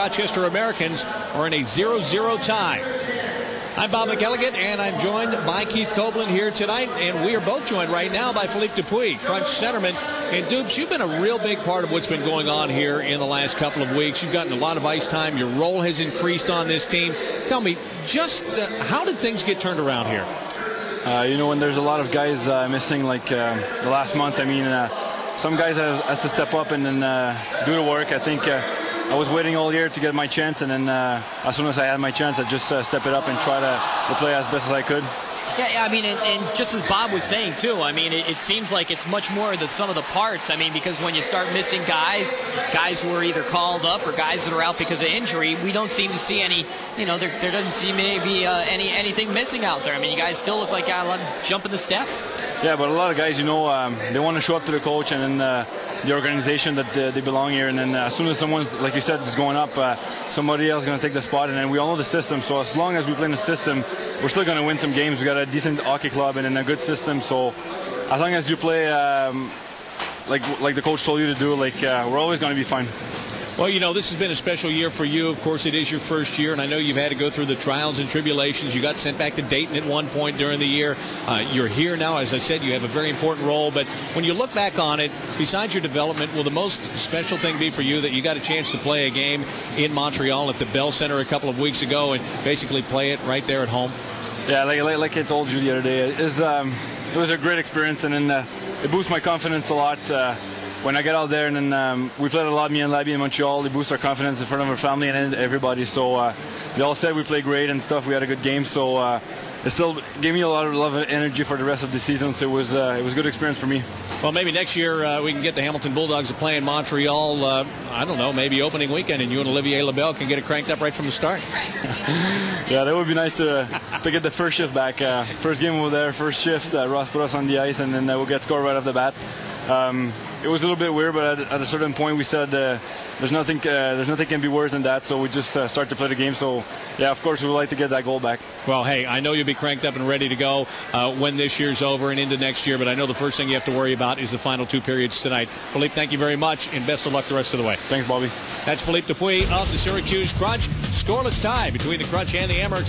Rochester Americans are in a 0-0 tie. I'm Bob McElligott, and I'm joined by Keith Copeland here tonight, and we are both joined right now by Philippe Dupuis, Crunch centerman. And Dupes, you've been a real big part of what's been going on here in the last couple of weeks. You've gotten a lot of ice time. Your role has increased on this team. Tell me, just how did things get turned around here? When there's a lot of guys missing, like the last month, I mean, some guys has to step up and then do the work. I think I was waiting all year to get my chance, and then as soon as I had my chance, I just step it up and try to play as best as I could. Yeah, I mean, and just as Bob was saying, too, I mean, it seems like it's much more the sum of the parts. I mean, because when you start missing guys who are either called up or guys that are out because of injury, we don't seem to see any, there doesn't seem to be anything missing out there. I mean, you guys still look like you got a lot of jump in the step. Yeah, but a lot of guys, they want to show up to the coach and then the organization that they belong here. And then as soon as someone's, like you said, is going up, somebody else is going to take the spot. And then we all know the system. So as long as we play in the system, we're still going to win some games. We got a decent hockey club and then a good system. So as long as you play like the coach told you to do, we're always going to be fine. Well, this has been a special year for you. Of course, it is your first year, and I know you've had to go through the trials and tribulations. You got sent back to Dayton at one point during the year. You're here now. As I said, you have a very important role. But when you look back on it, besides your development, will the most special thing be for you that you got a chance to play a game in Montreal at the Bell Center a couple of weeks ago and basically play it right there at home? Yeah, like I told you the other day, it was a great experience, and then it boosts my confidence a lot. When I get out there, and then we played a lot, me and Labby in Montreal. They boost our confidence in front of our family and everybody. So they all said we played great and stuff. We had a good game, so it still gave me a lot of energy for the rest of the season. So it was a good experience for me. Well, maybe next year we can get the Hamilton Bulldogs to play in Montreal. I don't know, maybe opening weekend, and you and Olivier Labelle can get it cranked up right from the start. Yeah, that would be nice to get the first shift back. First game over there, first shift. Ross put us on the ice, and then we'll get scored right off the bat. It was a little bit weird, but at a certain point we said there's nothing can be worse than that, so we just start to play the game. So yeah, of course we would like to get that goal back. Well, hey, I know you'll be cranked up and ready to go when this year's over and into next year, but I know the first thing you have to worry about is the final two periods tonight. Philippe, thank you very much, and best of luck the rest of the way. Thanks, Bobby. That's Philippe Dupuis of the Syracuse Crunch. Scoreless tie between the Crunch and the Amerks.